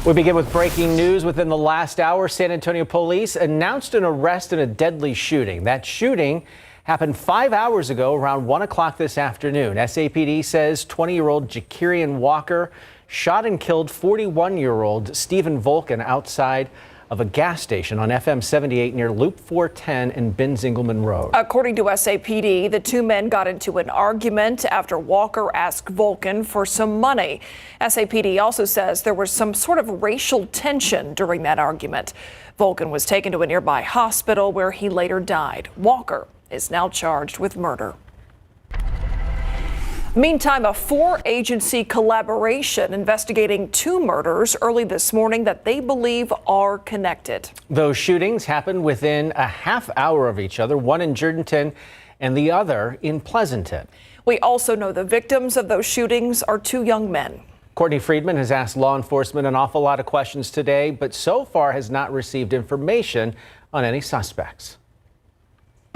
We begin with breaking news. Within the last hour, San Antonio police announced an arrest in a deadly shooting. That shooting happened 5 hours ago around 1 o'clock this afternoon. SAPD says 20-year-old Jakirian Walker shot and killed 41-year-old Stephen Volken outside of a gas station on FM 78 near Loop 410 and Ben Zingelman Road. According to SAPD, the two men got into an argument after Walker asked Volken for some money. SAPD also says there was some sort of racial tension during that argument. Volken was taken to a nearby hospital where he later died. Walker is now charged with murder. Meantime, a four-agency collaboration investigating two murders early this morning that they believe are connected. Those shootings happened within a half hour of each other, one in Jourdanton and the other in Pleasanton. We also know the victims of those shootings are two young men. Courtney Friedman has asked law enforcement an awful lot of questions today, but so far has not received information on any suspects.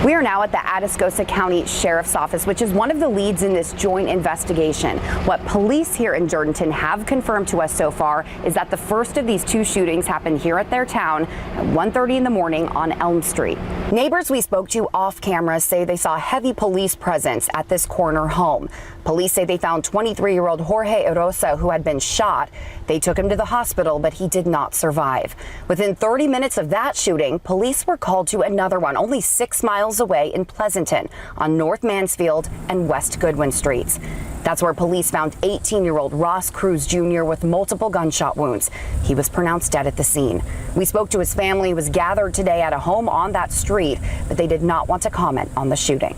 We are now at the Atascosa County Sheriff's Office, which is one of the leads in this joint investigation. What police here in Jourdanton have confirmed to us so far is that the first of these two shootings happened here at their town at 1:30 in the morning on Elm Street. Neighbors we spoke to off camera say they saw heavy police presence at this corner home. Police say they found 23-year-old Jorge Erosa, who had been shot. They took him to the hospital, but he did not survive. Within 30 minutes of that shooting, police were called to another one only 6 miles away in Pleasanton on North Mansfield and West Goodwin Streets. That's where police found 18-year-old Ross Cruz Jr. with multiple gunshot wounds. He was pronounced dead at the scene. We spoke to his family, who was gathered today at a home on that street, but they did not want to comment on the shooting.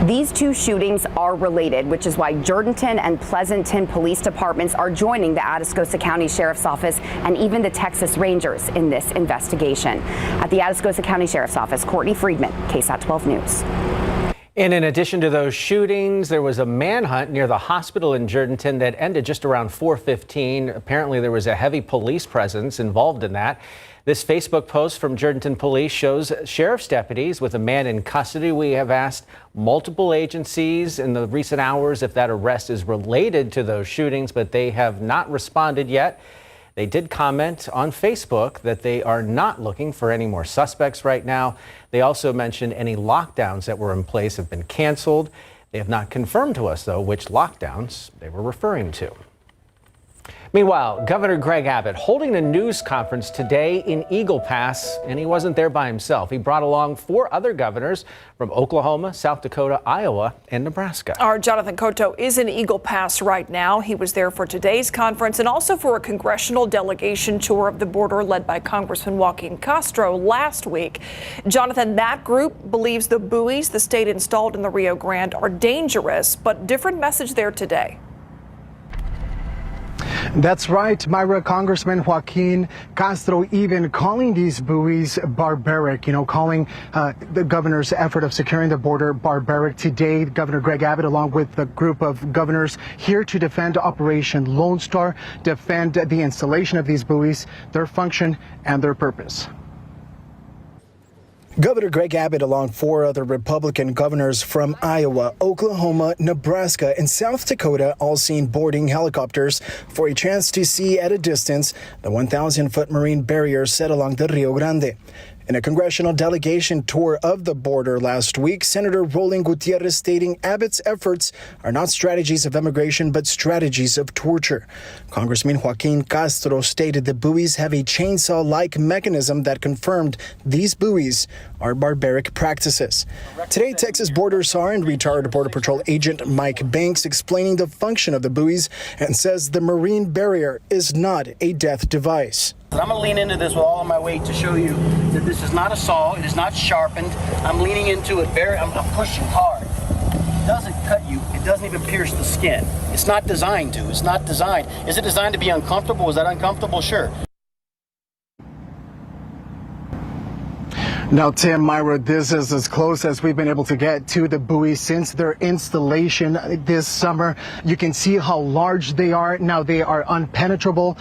These two shootings are related, which is why Jourdanton and Pleasanton police departments are joining the Atascosa County Sheriff's Office and even the Texas Rangers in this investigation. At the Atascosa County Sheriff's Office, Courtney Friedman, KSAT 12 News. And in addition to those shootings, there was a manhunt near the hospital in Jourdanton that ended just around 4:15. Apparently, there was a heavy police presence involved in that. This Facebook post from Jourdanton Police shows sheriff's deputies with a man in custody. We have asked multiple agencies in the recent hours if that arrest is related to those shootings, but they have not responded yet. They did comment on Facebook that they are not looking for any more suspects right now. They also mentioned any lockdowns that were in place have been canceled. They have not confirmed to us, though, which lockdowns they were referring to. Meanwhile, Governor Greg Abbott holding a news conference today in Eagle Pass, and he wasn't there by himself. He brought along 4 other governors from Oklahoma, South Dakota, Iowa, and Nebraska. Our Jonathan Cotto is in Eagle Pass right now. He was there for today's conference and also for a congressional delegation tour of the border led by Congressman Joaquin Castro last week. Jonathan, that group believes the buoys the state installed in the Rio Grande are dangerous, but different message there today. That's right, Myra. Congressman Joaquin Castro even calling these buoys barbaric, calling the governor's effort of securing the border barbaric. Today, Governor Greg Abbott, along with a group of governors here to defend Operation Lone Star, defend the installation of these buoys, their function and their purpose. Governor Greg Abbott, along 4 other Republican governors from Iowa, Oklahoma, Nebraska, and South Dakota, all seen boarding helicopters for a chance to see at a distance the 1,000-foot marine barrier set along the Rio Grande. In a congressional delegation tour of the border last week, Senator Roland Gutierrez stating Abbott's efforts are not strategies of immigration, but strategies of torture. Congressman Joaquin Castro stated the buoys have a chainsaw-like mechanism that confirmed these buoys are barbaric practices. Today, Texas Border SAR and retired Border Patrol agent Mike Banks explaining the function of the buoys and says the marine barrier is not a death device. I'm going to lean into this with all of my weight to show you that this is not a saw, it is not sharpened. I'm leaning into it I'm pushing hard. It doesn't cut you, it doesn't even pierce the skin. It's not designed to, it's not designed. Is it designed to be uncomfortable? Is that uncomfortable? Sure. Now, Tim, Myra, this is as close as we've been able to get to the buoy since their installation this summer. You can see how large they are. Now, they are unpenetrable.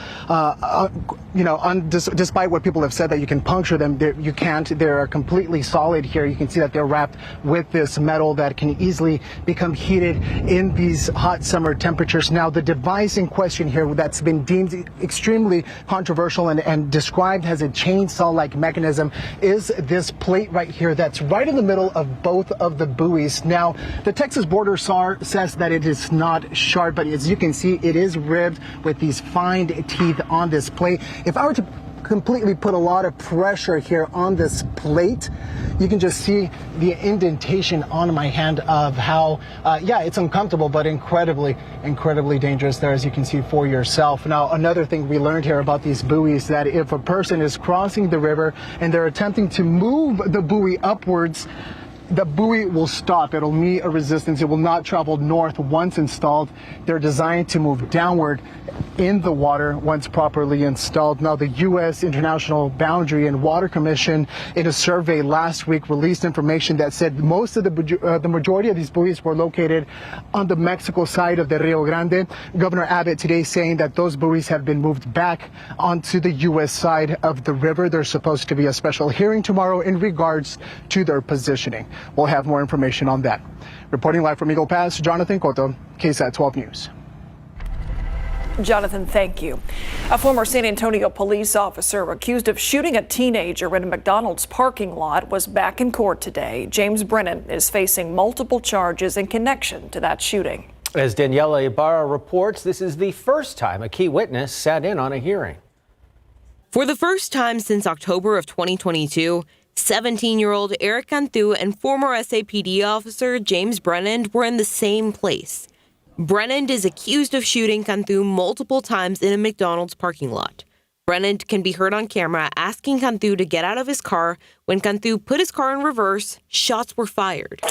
Despite what people have said that you can puncture them, you can't. They're completely solid here. You can see that they're wrapped with this metal that can easily become heated in these hot summer temperatures. Now, the device in question here that's been deemed extremely controversial and described as a chainsaw-like mechanism is this plate right here that's right in the middle of both of the buoys. Now, the Texas border SAR says that it is not sharp, but as you can see, it is ribbed with these fine teeth on this plate. If I were to completely put a lot of pressure here on this plate, you can just see the indentation on my hand of how, it's uncomfortable, but incredibly dangerous there, as you can see for yourself. Now, another thing we learned here about these buoys, that if a person is crossing the river and they're attempting to move the buoy upwards, the buoy will stop. It'll meet a resistance. It will not travel north once installed. They're designed to move downward in the water once properly installed. Now, the U.S. International Boundary and Water Commission, in a survey last week, released information that said most of the majority of these buoys were located on the Mexico side of the Rio Grande. Governor Abbott today saying that those buoys have been moved back onto the U.S. side of the river. There's supposed to be a special hearing tomorrow in regards to their positioning. We'll have more information on that. Reporting live from Eagle Pass, Jonathan Cotto, KSAT 12 News. Jonathan, thank you. A former San Antonio police officer accused of shooting a teenager in a McDonald's parking lot was back in court today. James Brennan is facing multiple charges in connection to that shooting. As Daniela Ibarra reports, this is the first time a key witness sat in on a hearing. For the first time since October of 2022, 17-year-old Eric Cantu and former SAPD officer James Brennan were in the same place. Brennan is accused of shooting Cantu multiple times in a McDonald's parking lot. Brennan can be heard on camera asking Cantu to get out of his car. When Cantu put his car in reverse, shots were fired.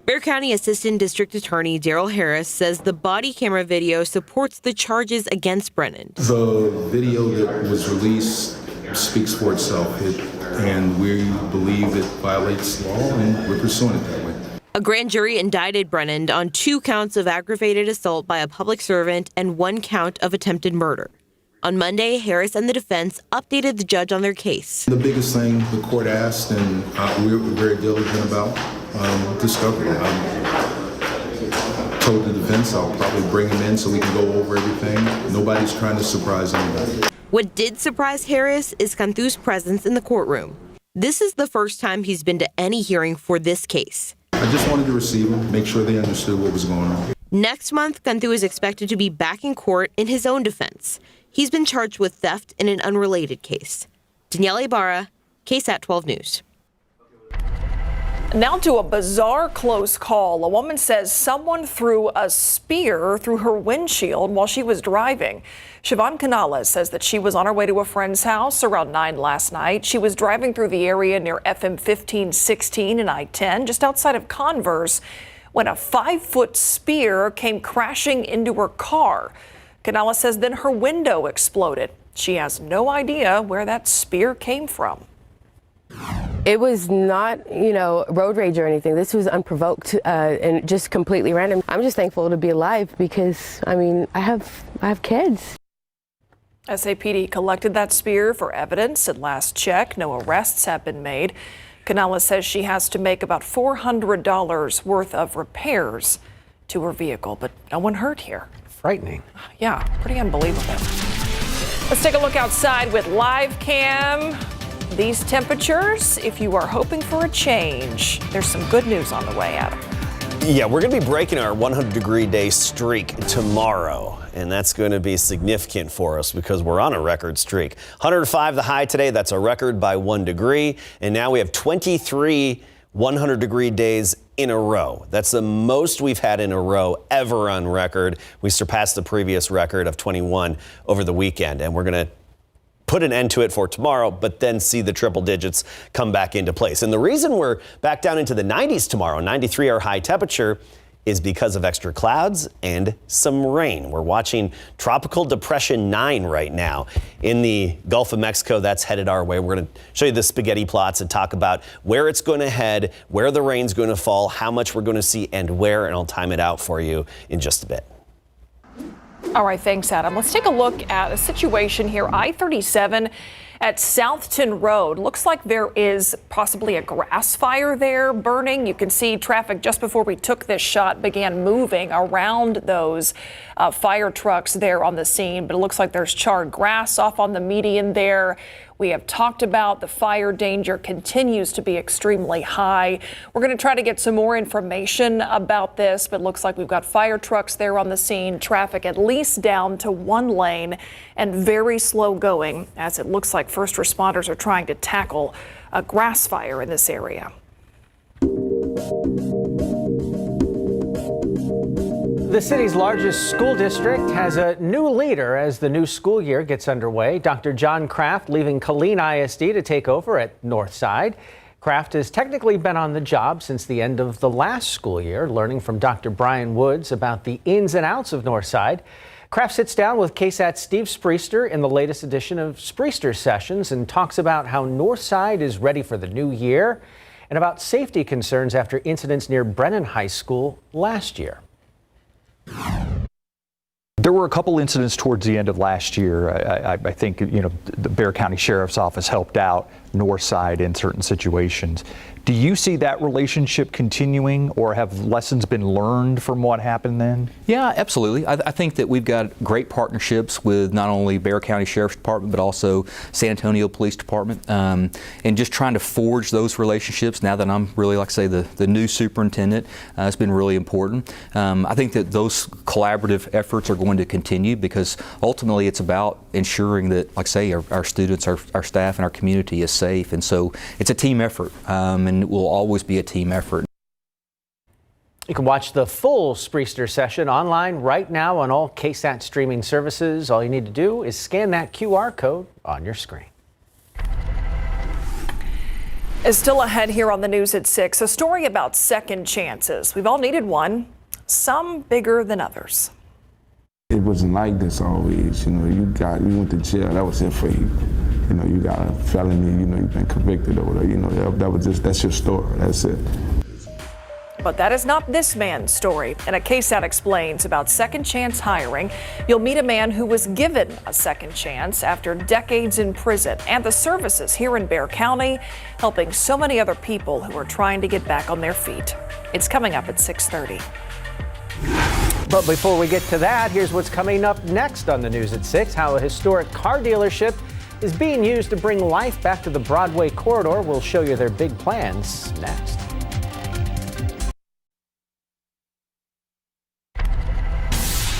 Bexar County Assistant District Attorney Daryl Harris says the body camera video supports the charges against Brennan. The video that was released speaks for itself, and we believe it violates law, and we're pursuing it that way. A grand jury indicted Brennan on 2 counts of aggravated assault by a public servant and 1 count of attempted murder. On Monday, Harris and the defense updated the judge on their case. The biggest thing the court asked, and we were very diligent about discovery. I told the defense I'll probably bring him in so we can go over everything. Nobody's trying to surprise anybody. What did surprise Harris is Cantu's presence in the courtroom. This is the first time he's been to any hearing for this case. I just wanted to receive them, make sure they understood what was going on. Next month, Cantu is expected to be back in court in his own defense. He's been charged with theft in an unrelated case. Daniela Ibarra, KSAT 12 News. Now to a bizarre close call. A woman says someone threw a spear through her windshield while she was driving. Siobhan Canales says that she was on her way to a friend's house around 9 last night. She was driving through the area near FM 1516 and I-10, just outside of Converse, when a 5-foot spear came crashing into her car. Canales says then her window exploded. She has no idea where that spear came from. It was not, road rage or anything. This was unprovoked and just completely random. I'm just thankful to be alive because, I have kids. SAPD collected that spear for evidence, and last check, no arrests have been made. Canales says she has to make about $400 worth of repairs to her vehicle, but no one hurt here. Frightening. Yeah, pretty unbelievable. Let's take a look outside with live cam. These temperatures, if you are hoping for a change, there's some good news on the way, Adam. Yeah, we're going to be breaking our 100-degree day streak tomorrow, and that's going to be significant for us because we're on a record streak. 105 the high today, that's a record by 1 degree, and now we have 23 100-degree days in a row. That's the most we've had in a row ever on record. We surpassed the previous record of 21 over the weekend, and we're going to put an end to it for tomorrow, but then see the triple digits come back into place. And the reason we're back down into the 90s tomorrow, 93 our high temperature, is because of extra clouds and some rain. We're watching Tropical Depression 9 right now in the Gulf of Mexico. That's headed our way. We're going to show you the spaghetti plots and talk about where it's going to head, where the rain's going to fall, how much we're going to see, and where, and I'll time it out for you in just a bit. All right, thanks, Adam. Let's take a look at a situation here. I-37 at Southton Road. Looks like there is possibly a grass fire there burning. You can see traffic just before we took this shot began moving around those fire trucks there on the scene. But it looks like there's charred grass off on the median there. We have talked about the fire danger continues to be extremely high. We're going to try to get some more information about this, but it looks like we've got fire trucks there on the scene, traffic at least down to one lane and very slow going as it looks like first responders are trying to tackle a grass fire in this area. The city's largest school district has a new leader as the new school year gets underway. Dr. John Kraft leaving Killeen ISD to take over at Northside. Kraft has technically been on the job since the end of the last school year, learning from Dr. Brian Woods about the ins and outs of Northside. Kraft sits down with KSAT Steve Spriester in the latest edition of Spriester Sessions and talks about how Northside is ready for the new year and about safety concerns after incidents near Brennan High School last year. There were a couple incidents towards the end of last year. I think, the Bexar County Sheriff's Office helped out Northside in certain situations. Do you see that relationship continuing, or have lessons been learned from what happened then? Yeah, absolutely. I think that we've got great partnerships with not only Bexar County Sheriff's Department, but also San Antonio Police Department, and just trying to forge those relationships now that I'm really, like I say, the new superintendent. It's been really important. I think that those collaborative efforts are going to continue because ultimately it's about ensuring that, like I say, our students, our staff, and our community is safe. And so it's a team effort. And it will always be a team effort. You can watch the full Spriester session online right now on all KSAT streaming services. All you need to do is scan that QR code on your screen. Is still ahead here on the news at 6. A story about second chances. We've all needed one, some bigger than others. It wasn't like this always. You went to jail, that was it for you. You got a felony, you've been convicted or whatever, that's your story, that's it. But that is not this man's story. And a KSAT explains about second chance hiring. You'll meet a man who was given a second chance after decades in prison and the services here in Bexar County, helping so many other people who are trying to get back on their feet. It's coming up at 6:30. But before we get to that, here's what's coming up next on the news at 6, how a historic car dealership is being used to bring life back to the Broadway corridor. We'll show you their big plans next.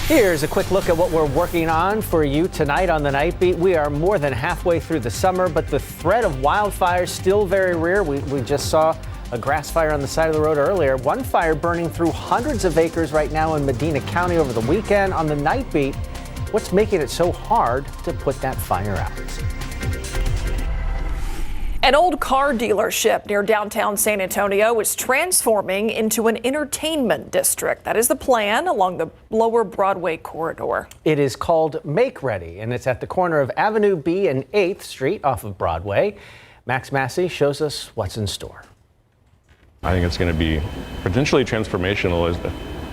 Here's a quick look at what we're working on for you tonight on the Night Beat. We are more than halfway through the summer, but the threat of wildfires still very rare. We just saw a grass fire on the side of the road earlier. One fire burning through hundreds of acres right now in Medina County over the weekend. On the Night Beat, what's making it so hard to put that fire out? An old car dealership near downtown San Antonio is transforming into an entertainment district. That is the plan along the lower Broadway corridor. It is called Make Ready, and it's at the corner of Avenue B and 8th Street off of Broadway. Max Massey shows us what's in store. I think it's going to be potentially transformational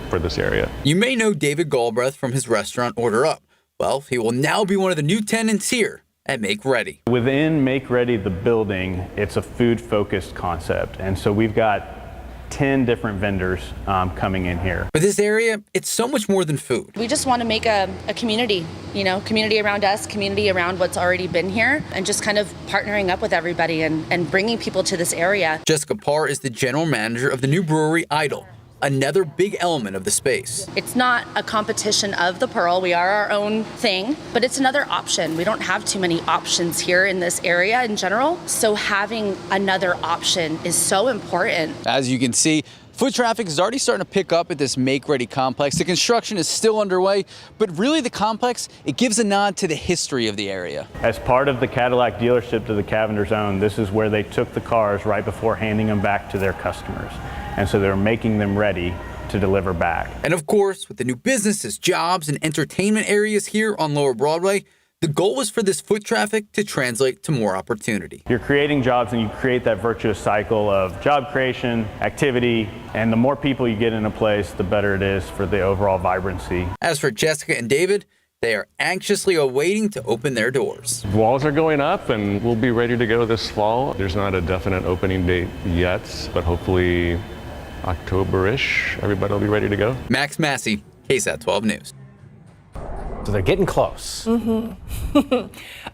for this area. You may know David Galbraith from his restaurant Order Up. Well, he will now be one of the new tenants here at Make Ready. Within Make Ready, the building, it's a food-focused concept. And so we've got 10 different vendors coming in here. For this area, it's so much more than food. We just want to make a community, community around us, community around what's already been here, and just kind of partnering up with everybody and bringing people to this area. Jessica Parr is the general manager of the new brewery Idol, another big element of the space. It's not a competition of the Pearl. We are our own thing, but it's another option. We don't have too many options here in this area in general, so having another option is so important. As you can see, foot traffic is already starting to pick up at this Make Ready complex. The construction is still underway, but really the complex, it gives a nod to the history of the area. As part of the Cadillac dealership to the Cavender's own, this is where they took the cars right before handing them back to their customers. And so they're making them ready to deliver back. And of course, with the new businesses, jobs, and entertainment areas here on Lower Broadway, the goal is for this foot traffic to translate to more opportunity. You're creating jobs and you create that virtuous cycle of job creation, activity, and the more people you get in a place, the better it is for the overall vibrancy. As for Jessica and David, they are anxiously awaiting to open their doors. Walls are going up and we'll be ready to go this fall. There's not a definite opening date yet, but hopefully October-ish, everybody will be ready to go. Max Massey, KSAT 12 News. So they're getting close.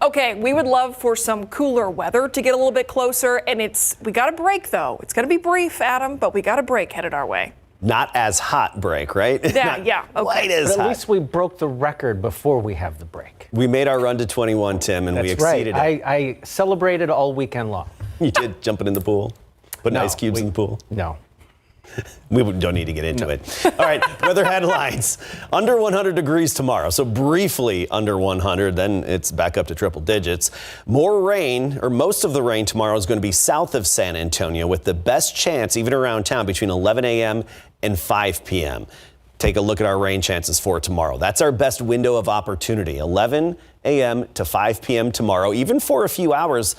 Okay, we would love for some cooler weather to get a little bit closer, and we got a break though. It's going to be brief, Adam, but we got a break headed our way. Not as hot break, right? Yeah, okay. Quite as But at hot. least we broke the record before we have the break. We made our run to 21, Tim, and we exceeded it. I celebrated all weekend long. You did, jumping in the pool, putting ice cubes in the pool. No. We don't need to get into it. All right, weather headlines. Under 100 degrees tomorrow, so briefly under 100, then it's back up to triple digits. More rain, or most of the rain tomorrow is going to be south of San Antonio, with the best chance even around town between 11 a.m. and 5 p.m. Take a look at our rain chances for tomorrow. That's our best window of opportunity, 11 a.m. to 5 p.m. tomorrow, even for a few hours.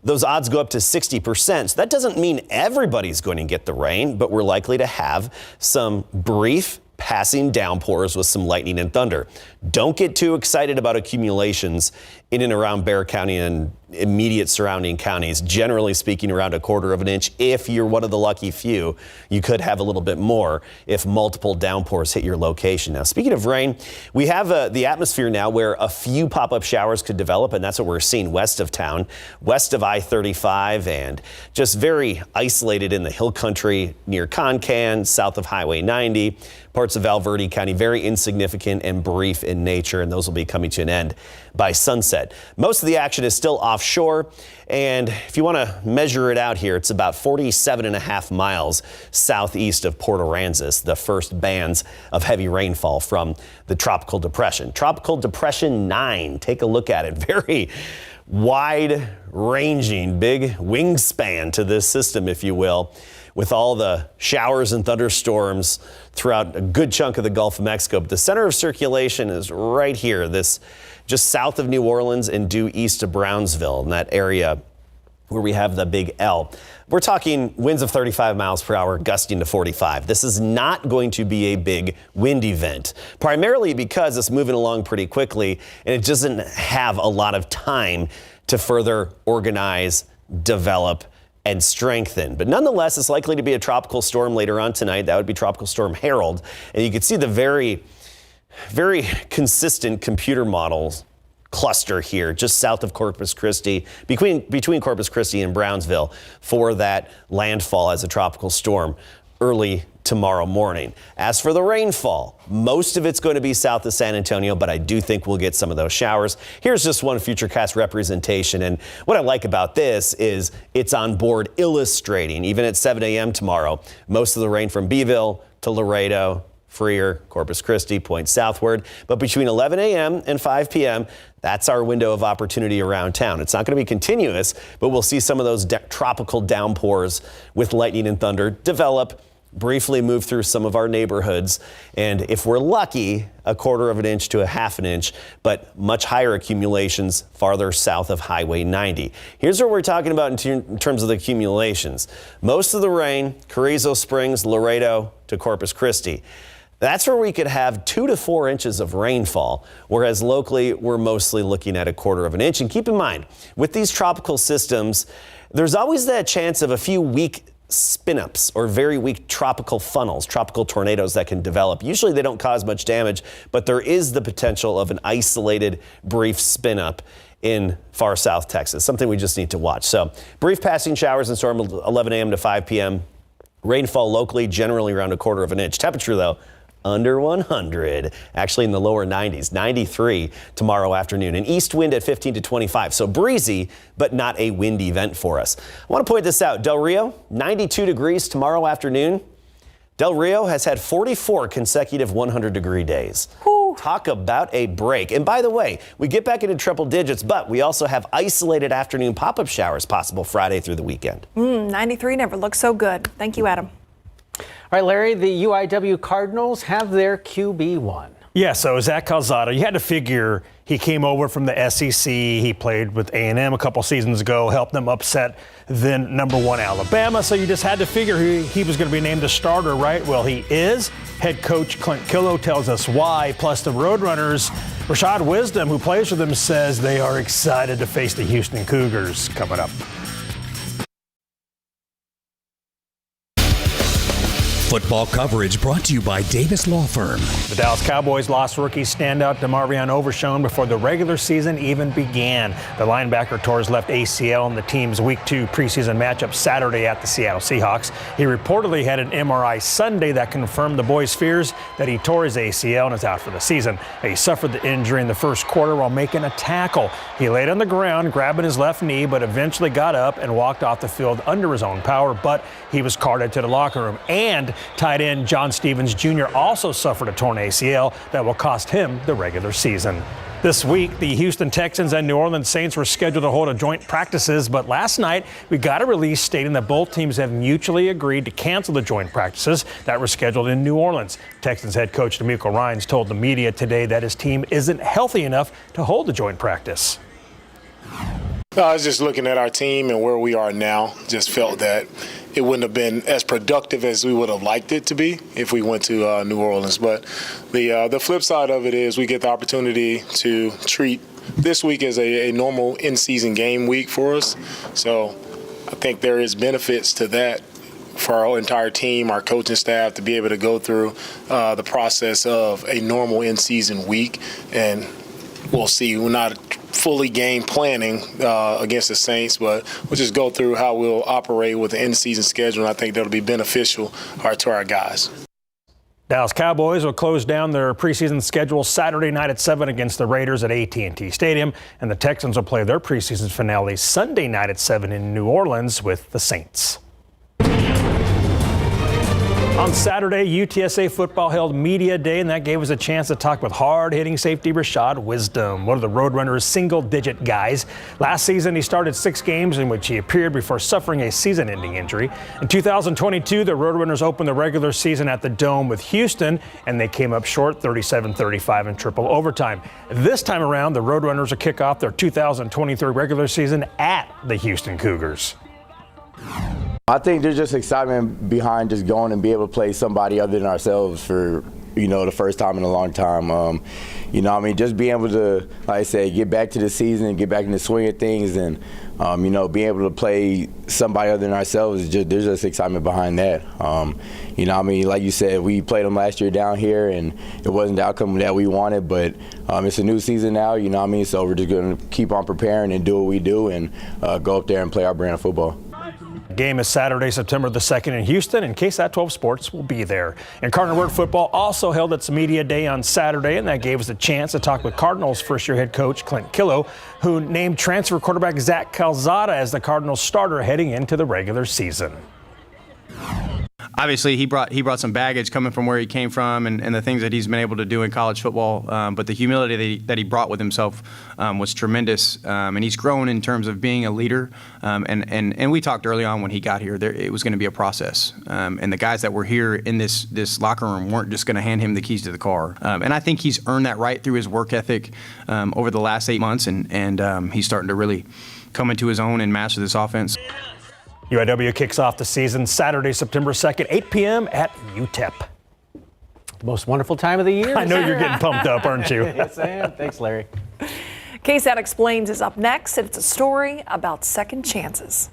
Those odds go up to 60%. So that doesn't mean everybody's going to get the rain, but we're likely to have some brief passing downpours with some lightning and thunder. Don't get too excited about accumulations in and around Bexar County and immediate surrounding counties. Generally speaking, around 1/4 of an inch. If you're one of the lucky few, you could have a little bit more if multiple downpours hit your location. Now, speaking of rain, we have the atmosphere now where a few pop-up showers could develop, and that's what we're seeing west of town, west of I-35, and just very isolated in the hill country near Concan, south of Highway 90, parts of Valverde County, very insignificant and brief in nature, and those will be coming to an end by sunset. Most of the action is still offshore, and if you want to measure it out here, it's about 47.5 miles southeast of Port Aransas, the first bands of heavy rainfall from the Tropical Depression. Tropical Depression 9, take a look at it. Very wide-ranging, big wingspan to this system, if you will, with all the showers and thunderstorms throughout a good chunk of the Gulf of Mexico. But the center of circulation is right here, this just south of New Orleans and due east of Brownsville, in that area where we have the big L. We're talking winds of 35 miles per hour, gusting to 45. This is not going to be a big wind event, primarily because it's moving along pretty quickly and it doesn't have a lot of time to further organize, develop, and strengthen. But nonetheless, it's likely to be a tropical storm later on tonight. That would be Tropical Storm Harold. And you can see the very consistent computer models cluster here just south of Corpus Christi, between Corpus Christi and Brownsville, for that landfall as a tropical storm early tomorrow morning. As for the rainfall, most of it's going to be south of San Antonio, but I do think we'll get some of those showers. Here's just one Futurecast representation, and what I like about this is it's on board illustrating, even at 7 a.m. tomorrow, most of the rain from Beeville to Laredo, Freer, Corpus Christi points southward, but between 11 a.m. and 5 p.m., that's our window of opportunity around town. It's not going to be continuous, but we'll see some of those tropical downpours with lightning and thunder develop, briefly move through some of our neighborhoods, and if we're lucky, 1/4 of an inch to 1/2 an inch, but much higher accumulations farther south of Highway 90. Here's what we're talking about in terms of the accumulations. Most of the rain, Carrizo Springs, Laredo to Corpus Christi. That's where we could have 2 to 4 inches of rainfall, whereas locally we're mostly looking at 1/4 of an inch. And keep in mind, with these tropical systems, there's always that chance of a few weak spin-ups or very weak tropical funnels, tropical tornadoes that can develop. Usually they don't cause much damage, but there is the potential of an isolated brief spin-up in far south Texas, something we just need to watch. So brief passing showers and storm 11 a.m. to 5 p.m. Rainfall locally generally around 1/4 of an inch. Temperature though, under 100, actually in the lower 90s, 93 tomorrow afternoon. An east wind at 15 to 25, so breezy, but not a windy event for us. I want to point this out. Del Rio, 92 degrees tomorrow afternoon. Del Rio has had 44 consecutive 100-degree days. Whew. Talk about a break. And by the way, we get back into triple digits, but we also have isolated afternoon pop-up showers possible Friday through the weekend. 93 never looks so good. Thank you, Adam. All right, Larry, the UIW Cardinals have their QB1. Yeah, so Zach Calzada, you had to figure he came over from the SEC. He played with A&M a couple seasons ago, helped them upset then #1 Alabama. So you just had to figure he was going to be named a starter, right? Well, he is. Head coach Clint Killow tells us why. Plus the Roadrunners, Rashad Wisdom, who plays for them, says they are excited to face the Houston Cougars coming up. Football coverage brought to you by Davis Law Firm. The Dallas Cowboys lost rookie standout DeMarvion Overshown before the regular season even began. The linebacker tore his left ACL in the team's Week 2 preseason matchup Saturday at the Seattle Seahawks. He reportedly had an MRI Sunday that confirmed the boys' fears that he tore his ACL and is out for the season. He suffered the injury in the first quarter while making a tackle. He laid on the ground, grabbing his left knee, but eventually got up and walked off the field under his own power, but he was carted to the locker room. And tight end John Stevens Jr. also suffered a torn ACL that will cost him the regular season. This week, the Houston Texans and New Orleans Saints were scheduled to hold a joint practices, but last night we got a release stating that both teams have mutually agreed to cancel the joint practices that were scheduled in New Orleans. Texans head coach D'Amico Ryans told the media today that his team isn't healthy enough to hold the joint practice. I was just looking at our team and where we are now, just felt that it wouldn't have been as productive as we would have liked it to be if we went to New Orleans. But the flip side of it is we get the opportunity to treat this week as a normal in-season game week for us. So I think there is benefits to that for our entire team, our coaching staff, to be able to go through the process of a normal in-season week. And we'll see. We're not fully game planning against the Saints, but we'll just go through how we'll operate with the end-season schedule, and I think that'll be beneficial to our guys. Dallas Cowboys will close down their preseason schedule Saturday night at 7 against the Raiders at AT&T Stadium, and the Texans will play their preseason finale Sunday night at 7 in New Orleans with the Saints. On Saturday, UTSA football held Media Day, and that gave us a chance to talk with hard-hitting safety Rashad Wisdom, one of the Roadrunners' single-digit guys. Last season, he started 6 games in which he appeared before suffering a season-ending injury. In 2022, the Roadrunners opened the regular season at the Dome with Houston, and they came up short 37-35 in triple overtime. This time around, the Roadrunners will kick off their 2023 regular season at the Houston Cougars. I think there's just excitement behind just going and be able to play somebody other than ourselves for, the first time in a long time. Just being able to, like I said, get back to the season and get back in the swing of things and, being able to play somebody other than ourselves, there's just excitement behind that. Like you said, we played them last year down here and it wasn't the outcome that we wanted, but it's a new season now, so we're just going to keep on preparing and do what we do and go up there and play our brand of football. The game is Saturday, September the 2nd in Houston, and KSAT 12 Sports will be there. And Cardinal Word Football also held its Media Day on Saturday, and that gave us a chance to talk with Cardinals first-year head coach Clint Killow, who named transfer quarterback Zach Calzada as the Cardinals starter heading into the regular season. Obviously, he brought some baggage coming from where he came from and the things that he's been able to do in college football. But the humility that he brought with himself was tremendous. And he's grown in terms of being a leader. And we talked early on when he got here, it was going to be a process. And the guys that were here in this locker room weren't just going to hand him the keys to the car. And I think he's earned that right through his work ethic over the last 8 months. And he's starting to really come into his own and master this offense. UIW kicks off the season Saturday, September 2nd, 8 p.m. at UTEP. The most wonderful time of the year. I know you're getting pumped up, aren't you? Yes, I am. Thanks, Larry. KSAT Explains is up next, and it's a story about second chances.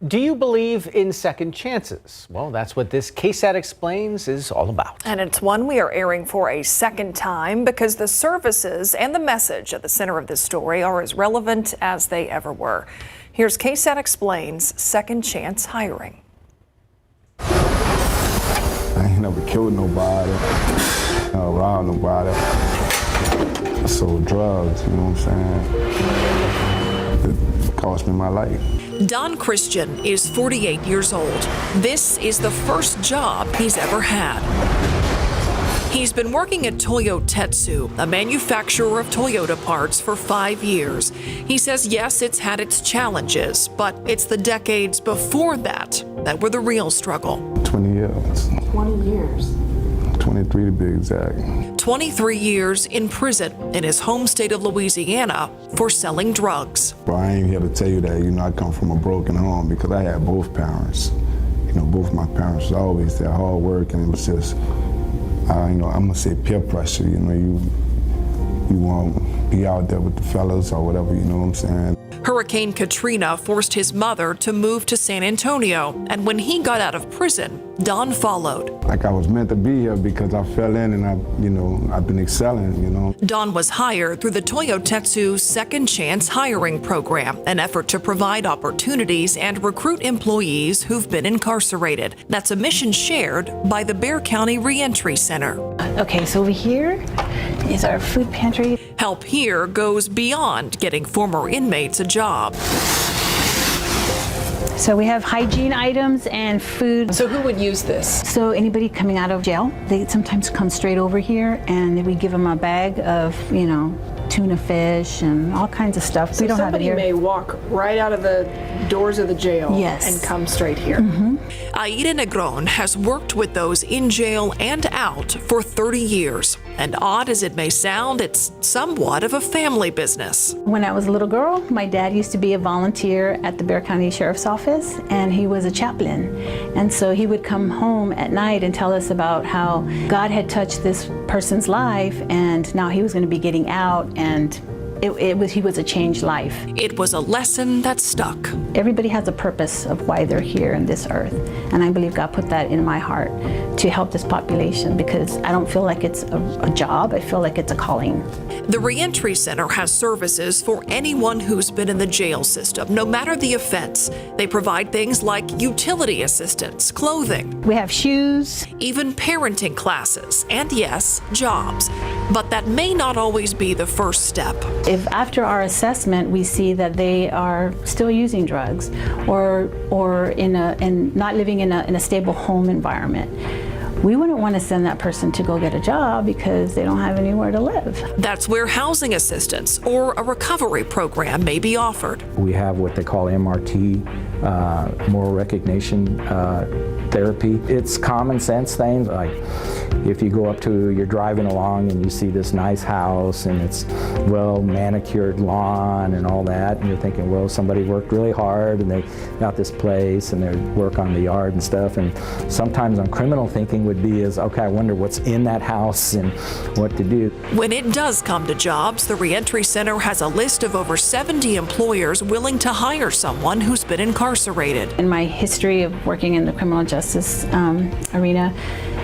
Do you believe in second chances? Well, that's what this KSAT Explains is all about. And it's one we are airing for a second time because the services and the message at the center of this story are as relevant as they ever were. Here's KSAT Explains Second Chance Hiring. I ain't never killed nobody, robbed nobody. I sold drugs, you know what I'm saying? It cost me my life. Don Christian is 48 years old. This is the first job he's ever had. He's been working at Toyo Tetsu, a manufacturer of Toyota parts, for 5 years. He says, yes, it's had its challenges, but it's the decades before that were the real struggle. 20 years. 20 years. 23 to be exact. 23 years in prison in his home state of Louisiana for selling drugs. But I ain't here to tell you that, I come from a broken home because I had both parents. Both my parents was always there, hard work, and it was just, I'm gonna say peer pressure. You want to be out there with the fellas or whatever. You know what I'm saying? Hurricane Katrina forced his mother to move to San Antonio, and when he got out of prison, Don followed. Like I was meant to be here because I fell in and I've been excelling. Don was hired through the Toyo Tetsu Second Chance Hiring Program, an effort to provide opportunities and recruit employees who've been incarcerated. That's a mission shared by the Bexar County Reentry Center. Okay, so over here is our food pantry. Help here goes beyond getting former inmates a job. So we have hygiene items and food. So who would use this? So anybody coming out of jail, they sometimes come straight over here and we give them a bag of, tuna fish and all kinds of stuff. So we don't have it somebody here. may walk right out of the doors of the jail and come straight here. Aida Negron has worked with those in jail and out for 30 years. And odd as it may sound, it's somewhat of a family business. When I was a little girl, my dad used to be a volunteer at the Bexar County Sheriff's Office, and he was a chaplain. And so he would come home at night and tell us about how God had touched this person's life, and now he was going to be getting out, and he was a changed life. It was a lesson that stuck. Everybody has a purpose of why they're here in this earth, and I believe God put that in my heart to help this population because I don't feel like it's a job, I feel like it's a calling. The Reentry Center has services for anyone who's been in the jail system, no matter the offense. They provide things like utility assistance, clothing. We have shoes. Even parenting classes, and yes, jobs. But that may not always be the first step. If after our assessment we see that they are still using drugs or not living in a stable home environment, we wouldn't want to send that person to go get a job because they don't have anywhere to live. That's where housing assistance or a recovery program may be offered. We have what they call MRT, moral recognition therapy. It's common sense things like if you're driving along and you see this nice house and it's well manicured lawn and all that, and you're thinking, well, somebody worked really hard and they got this place and they work on the yard and stuff. And sometimes on criminal thinking would be okay, I wonder what's in that house and what to do. When it does come to jobs, the Reentry Center has a list of over 70 employers willing to hire someone who's been incarcerated. In my history of working in the criminal justice arena,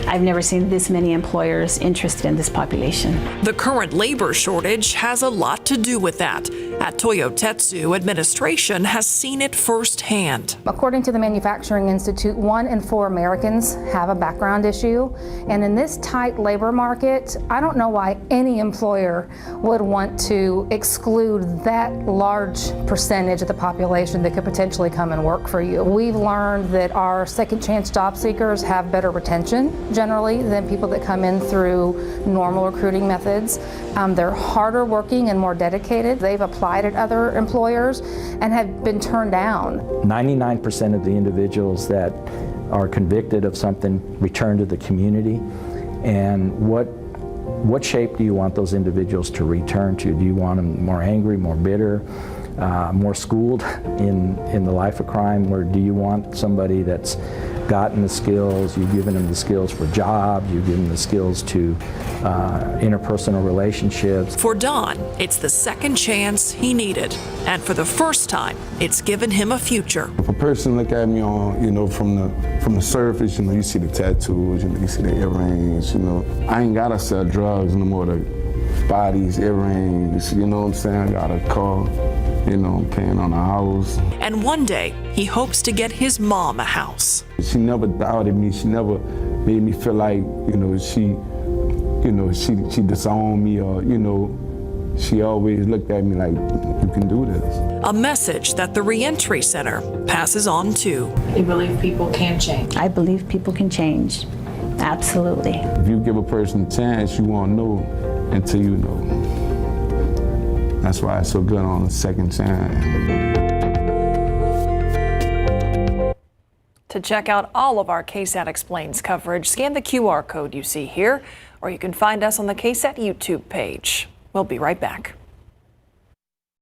I've never seen this many employers interested in this population. The current labor shortage has a lot to do with that. At Toyo Tetsu, administration has seen it firsthand. According to the Manufacturing Institute, 1 in 4 Americans have a background issue. And in this tight labor market, I don't know why any employer would want to exclude that large percentage of the population that could potentially come and work for you. We've learned that our second chance job seekers have better retention generally than people that come in through normal recruiting methods. They're harder working and more dedicated. They've applied at other employers and have been turned down. 99% of the individuals that are convicted of something return to the community. And what shape do you want those individuals to return to? Do you want them more angry, more bitter, more schooled in the life of crime, or do you want somebody that's gotten the skills, you've given them the skills for jobs, you've given them the skills to interpersonal relationships? For Don, it's the second chance he needed. And for the first time, it's given him a future. If a person look at me on, from the surface, you see the tattoos, you see the earrings, I ain't gotta sell drugs no more. The bodies, earrings, you know what I'm saying? I got a car, paying on a house. And one day, he hopes to get his mom a house. She never doubted me. She never made me feel like, she disowned me or, she always looked at me like, you can do this. A message that the Reentry Center passes on too. I believe people can change. I believe people can change. Absolutely. If you give a person a chance, you won't know until you know. That's why it's so good on a second chance. To check out all of our KSAT Explains coverage, scan the QR code you see here, or you can find us on the KSAT YouTube page. We'll be right back.